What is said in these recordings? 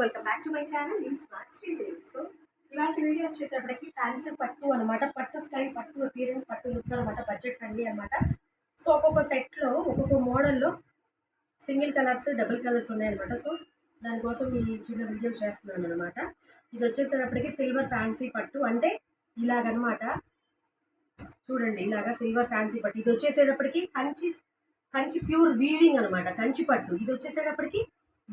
Welcome back to my channel ఈ smart Sridevi. So ఇలాంటి video వచ్చేటప్పటికి ఫ్యాన్సీ పట్టు అనమాట, పట్టు స్టైల్, పట్టు అపీరెన్స్, పట్టు లుక్ అనమాట, బడ్జెట్ ఫ్రెండ్లీ అనమాట. సో ఒక్కొక్క సెట్లో ఒక్కొక్క మోడల్లో సింగిల్ కలర్స్, డబుల్ కలర్స్ ఉన్నాయన్నమాట. సో దానికోసం ఈ చిన్న వీడియో చేస్తున్నాను అనమాట. ఇది వచ్చేసేటప్పటికి సిల్వర్ ఫ్యాన్సీ పట్టు, అంటే ఇలాగనమాట. చూడండి, ఇలాగా సిల్వర్ ఫ్యాన్సీ పట్టు. ఇది వచ్చేసేటప్పటికి కంచి ప్యూర్ వీవింగ్ అనమాట, కంచి పట్టు. ఇది వచ్చేసేటప్పటికి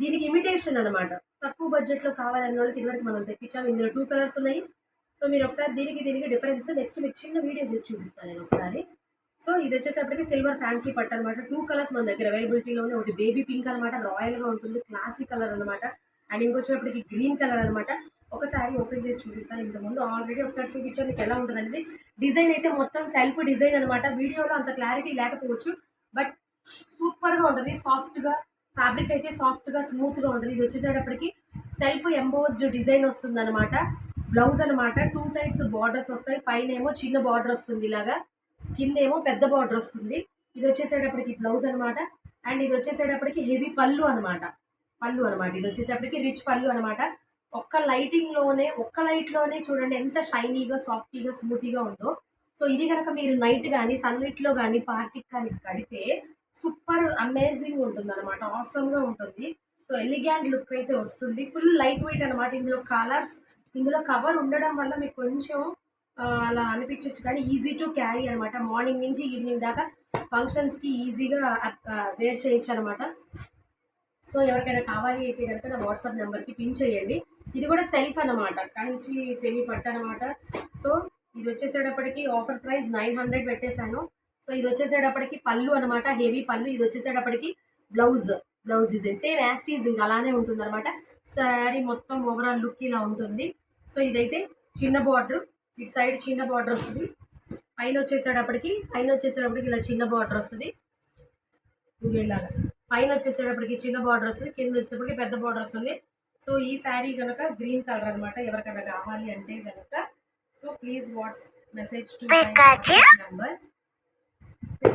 దీనికి ఇమిటేషన్ అనమాట. తక్కువ బడ్జెట్లో కావాలన్న వాళ్ళకి ఇదివరకు మనం తెప్పించాము. ఇందులో 2 కలర్స్ ఉన్నాయి. సో మీరు ఒకసారి దీనికి డిఫరెన్స్ నెక్స్ట్ మీకు చిన్న వీడియో చేసి చూపిస్తాను నేను ఒకసారి. సో ఇది వచ్చేసప్పటికి సిల్వర్ ఫ్యాన్సీ పట్టు అనమాట. 2 కలర్స్ మన దగ్గర అవైలబిలిటీలోనే. ఒకటి బేబీ పింక్ అనమాట, రాయల్గా ఉంటుంది, క్లాసిక్ కలర్ అనమాట. అండ్ ఇంకొచ్చేటప్పటికి గ్రీన్ కలర్ అనమాట. ఒకసారి ఓపెన్ చేసి చూపిస్తాను. ఇంతకుముందు ఆల్రెడీ ఒకసారి చూపించాను మీకు ఎలా ఉంటుంది అనేది. డిజైన్ అయితే మొత్తం సెల్ఫ్ డిజైన్ అనమాట. వీడియోలో అంత క్లారిటీ లేకపోవచ్చు, బట్ సూపర్గా ఉంటుంది. సాఫ్ట్గా ఫ్యాబ్రిక్ అయితే సాఫ్ట్గా స్మూత్గా ఉంటుంది. ఇది వచ్చేసేటప్పటికి సెల్ఫ్ ఎంబోస్డ్ డిజైన్ వస్తుంది అనమాట. బ్లౌజ్ అనమాట. 2 సైడ్స్ బార్డర్స్ వస్తాయి. పైన ఏమో చిన్న బార్డర్ వస్తుంది ఇలాగా, కింద ఏమో పెద్ద బార్డర్ వస్తుంది. ఇది వచ్చేసేటప్పటికి బ్లౌజ్ అనమాట. అండ్ ఇది వచ్చేసేటప్పటికి హెవీ పళ్ళు అనమాట. ఇది వచ్చేసేటప్పటికి రిచ్ పళ్ళు అనమాట. ఒక్క లైట్లోనే చూడండి ఎంత షైనీగా, సాఫ్టీగా, స్మూతీగా ఉందో. సో ఇది కనుక మీరు నైట్ కానీ సన్లైట్లో కానీ పార్టీకి కానీ కడితే సూపర్ అమేజింగ్ ఉంటుంది అనమాట. ఆసమ్గా ఉంటుంది. సో ఎలిగాంట్ లుక్ అయితే వస్తుంది. ఫుల్ లైట్ వెయిట్ అనమాట. ఇందులో కవర్ ఉండడం వల్ల మీకు కొంచెం అలా అనిపించవచ్చు, కానీ ఈజీ టు క్యారీ అనమాట. మార్నింగ్ నుంచి ఈవినింగ్ దాకా ఫంక్షన్స్కి ఈజీగా వేర్ చేయొచ్చు అనమాట. సో ఎవరికైనా కావాలి అయితే కనుక నా వాట్సాప్ నెంబర్కి పిన్ చేయండి. ఇది కూడా సెల్ఫ్ అనమాట, కంచి సెమీ పట్టు అనమాట. సో ఇది వచ్చేసేటప్పటికి ఆఫర్ ప్రైస్ 900 పెట్టేశాను. సో ఇది వచ్చేసేటప్పటికి పళ్ళు అనమాట, హెవీ పళ్ళు. ఇది వచ్చేసేటప్పటికి బ్లౌజ్ డిజైన్ సేమ్ యాస్టీజ్ ఇంకా అలానే ఉంటుంది అనమాట. శారీ మొత్తం ఓవరాల్ లుక్ ఇలా ఉంటుంది. సో ఇదైతే చిన్న బార్డర్, ఇటు సైడ్ చిన్న బార్డర్ వస్తుంది. పైన వచ్చేసేటప్పటికి ఇలా చిన్న బార్డర్ వస్తుంది. ఇలాగా పైన వచ్చేసేటప్పటికి చిన్న బార్డర్ వస్తుంది, కింద వచ్చేటప్పటికి పెద్ద బార్డర్ వస్తుంది. సో ఈ శారీ కనుక గ్రీన్ కలర్ అనమాట. ఎవరికైనా కావాలి అంటే కనుక so please message to number.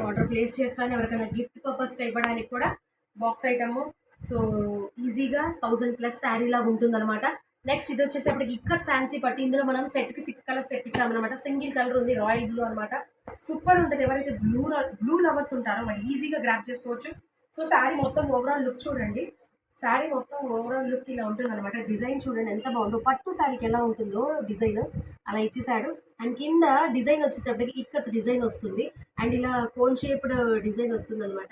Order place చేస్తాను. ఎవరికైనా గిఫ్ట్ పర్పస్గా ఇవ్వడానికి కూడా బాక్స్ ఐటమ్. సో ఈజీగా 1000+ శారీ లాగా ఉంటుందన్నమాట. నెక్స్ట్ ఇది వచ్చేసేపటికి ఇక్కత్ ఫ్యాన్సీ పట్టు. ఇందులో మనం సెట్కి 6 కలర్స్ తెప్పించామన్నమాట. సింగిల్ కలర్ ఉంది, రాయల్ బ్లూ అనమాట. సూపర్ ఉంటుంది. ఎవరైతే బ్లూ లవర్స్ ఉంటారో మరి ఈజీగా గ్రాప్ చేసుకోవచ్చు. సో శారీ మొత్తం ఓవరాల్ లుక్ చూడండి. శారీ మొత్తం ఓవరాల్ లుక్ ఇలా ఉంటుంది అనమాట. డిజైన్ చూడండి ఎంత బాగుందో. పట్టు శారీకి ఎలా ఉంటుందో డిజైన్ అలా ఇచ్చేసాడు. అండ్ కింద డిజైన్ వచ్చేటప్పటికి ఇక్కత్ డిజైన్ వస్తుంది. అండ్ ఇలా కోన్ షేప్డ్ డిజైన్ వస్తుంది అనమాట.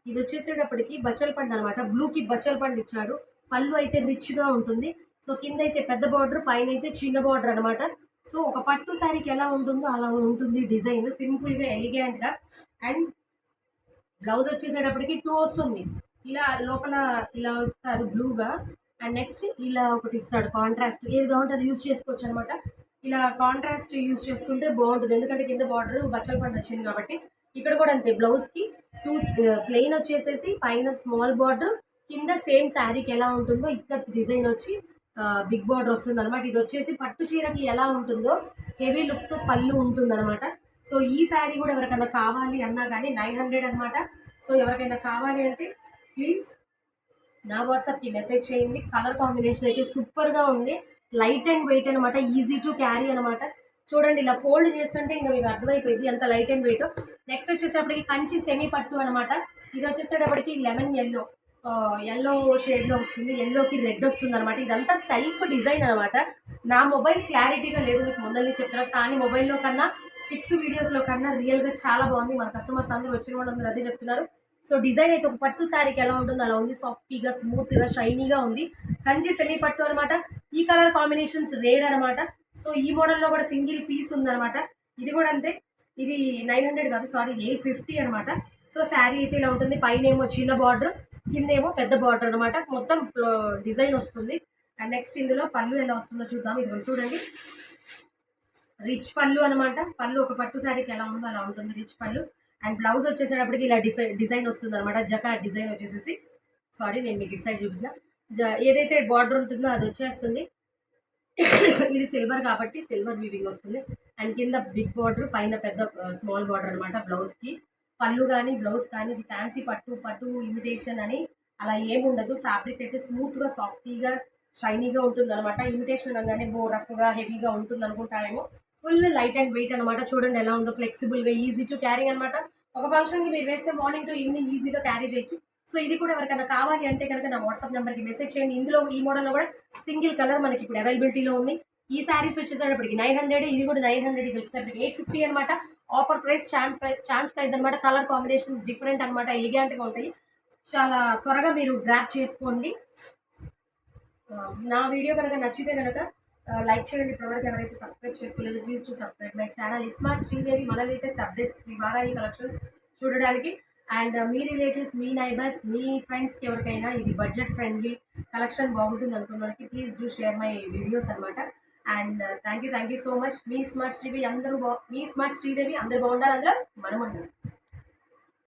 ఇది వచ్చేసేటప్పటికి బచ్చల పండు అనమాట. బ్లూకి బచ్చల పండు ఇచ్చాడు. పళ్ళు అయితే రిచ్గా ఉంటుంది. సో కింద అయితే పెద్ద బార్డర్, పైన అయితే చిన్న బార్డర్ అనమాట. సో ఒక పట్టు శారీకి ఎలా ఉంటుందో అలా ఉంటుంది డిజైన్, సింపుల్గా ఎలిగెంట్గా. అండ్ బ్లౌజ్ వచ్చేసేటప్పటికి 2 వస్తుంది. ఇలా లోపల ఇలా వస్తారు బ్లూగా. అండ్ నెక్స్ట్ ఇలా ఒకటి ఇస్తాడు కాంట్రాస్ట్. ఏది కావాలంటే అది యూజ్ చేసుకోవచ్చు అనమాట. ఇలా కాంట్రాస్ట్ యూజ్ చేసుకుంటే బాగుంటుంది, ఎందుకంటే కింద బార్డర్ బచ్చల పండు వచ్చింది కాబట్టి. ఇక్కడ కూడా అంతే, బ్లౌజ్కి 2 ప్లెయిన్ వచ్చేసేసి పైన స్మాల్ బార్డర్, కింద సేమ్ శారీకి ఎలా ఉంటుందో ఇక్కడ డిజైన్ వచ్చి బిగ్ బార్డర్ వస్తుంది అనమాట. ఇది వచ్చేసి పట్టు చీరకి ఎలా ఉంటుందో హెవీ లుక్తో పళ్ళు ఉంటుంది అనమాట. సో ఈ శారీ కూడా ఎవరికైనా కావాలి అన్నా కానీ 900 అనమాట. సో ఎవరికైనా కావాలి అంటే ప్లీజ్ నా వాట్సాప్కి మెసేజ్ చేయండి. కలర్ కాంబినేషన్ అయితే సూపర్గా ఉంది. లైట్ అండ్ వెయిట్ అనమాట, ఈజీ టు క్యారీ అనమాట. చూడండి ఇలా ఫోల్డ్ చేస్తుంటే ఇంకా మీకు అర్థమైపోయింది ఎంత లైట్ అండ్ వెయిట్. నెక్స్ట్ వచ్చేసేటప్పటికి కంచి సెమీ పట్టు అనమాట. ఇది వచ్చేసేటప్పటికి లెమన్ ఎల్లో షేడ్లో వస్తుంది. ఎల్లోకి రెడ్ వస్తుంది అనమాట. ఇదంతా సెల్ఫ్ డిజైన్ అనమాట. నా మొబైల్ క్లారిటీగా లేదు మీకు ముందల్ని చెప్తాను, కానీ మొబైల్లో కన్నా పిక్స్ వీడియోస్లో కన్నా రియల్గా చాలా బాగుంది. మన కస్టమర్స్ అందరూ వచ్చిన వాళ్ళు అదే చెప్తున్నారు. సో డిజైన్ అయితే ఒక పట్టు శారీకి ఎలా ఉంటుందో అలా ఉంది. సాఫ్టీగా, స్మూత్గా, షైనీగా ఉంది. కంచి సెమీ పట్టు అనమాట. ఈ కలర్ కాంబినేషన్స్ రేర్ అనమాట. సో ఈ మోడల్లో కూడా సింగిల్ పీస్ ఉందనమాట. ఇది కూడా అంతే. ఇది 900 కాదు, సారీ 850 అనమాట. సో శారీ అయితే ఇలా ఉంటుంది. పైన ఏమో చిన్న బార్డర్, కింద ఏమో పెద్ద బార్డర్ అనమాట. మొత్తం డిజైన్ వస్తుంది. అండ్ నెక్స్ట్ ఇందులో పళ్ళు ఎలా వస్తుందో చూద్దాం. ఇది చూడండి, రిచ్ పళ్ళు అనమాట. పళ్ళు ఒక పట్టు శారీకి ఎలా ఉందో అలా ఉంటుంది, రిచ్ పళ్ళు. అండ్ బ్లౌజ్ వచ్చేసేటప్పటికి ఇలా డిజైన్ వస్తుంది అనమాట. జకార్డ్ డిజైన్ వచ్చేసేసి, సారీ నేను మీకు ఇటు సైడ్ చూపిస్తా. ఏదైతే బార్డర్ ఉంటుందో అది వచ్చేస్తుంది. ఇది సిల్వర్ కాబట్టి సిల్వర్ వీవింగ్ వస్తుంది. అండ్ కింద బిగ్ బార్డర్, పైన పెద్ద స్మాల్ బార్డర్ అనమాట. బ్లౌజ్కి పళ్ళు కానీ బ్లౌజ్ కానీ ఇది ఫ్యాన్సీ పట్టు ఇమిటేషన్ అని అలా ఏముండదు. ఫ్యాబ్రిక్ అయితే స్మూత్గా, సాఫ్టీగా, షైనీగా ఉంటుంది అనమాట. ఇమిటేషన్ అనగానే రఫ్గా హెవీగా ఉంటుంది అనుకుంటారేమో. ఫుల్ లైట్ అండ్ వెయిట్ అనమాట. చూడండి ఎలా ఉందో, ఫ్లెక్సిబుల్గా ఈజీ టు క్యారీ అనమాట. ఒక ఫంక్షన్కి మీరు వేస్తే మార్నింగ్ టు ఈవినింగ్ ఈజీగా క్యారీ చేయొచ్చు. సో ఇది కూడా ఎవరికైనా కావాలి అంటే కనుక నా వాట్సాప్ నెంబర్కి మెసేజ్ చేయండి. ఇందులో ఈ మోడల్లో కూడా సింగిల్ కలర్ మనకి ఇప్పుడు అవైలబిలిటీలో ఉంది. ఈ శారీస్ వచ్చేసరికి 900, ఇది కూడా 900, ఇది వచ్చేసరికి 850 అనమాట. ఆఫర్ ప్రైస్, ఛాన్స్ ప్రైస్ అనమాట. కలర్ కాంబినేషన్స్ డిఫరెంట్ అనమాట, ఎలిగెంట్గా ఉంటాయి. చాలా త్వరగా మీరు గ్రాప్ చేసుకోండి. నా వీడియో కనుక నచ్చితే కనుక లైక్ చేయండి. ఇప్పటివరకు ఎవరైతే సబ్స్క్రైబ్ చేసుకోలేదు please to subscribe my channel smart Sridevi. మన latest updates Sri Varahi collections చూడడానికి. అండ్ మీ రిలేటివ్స్, మీ నైబర్స్, మీ ఫ్రెండ్స్కి ఎవరికైనా ఇది బడ్జెట్ ఫ్రెండ్లీ కలెక్షన్ బాగుంటుంది అనుకున్న వాళ్ళకి please do share my videos అనమాట. And thank you so much. మీ స్మార్ట్ శ్రీదేవి అందరూ బాగుండాలి, అందరూ మనం ఉండాలి.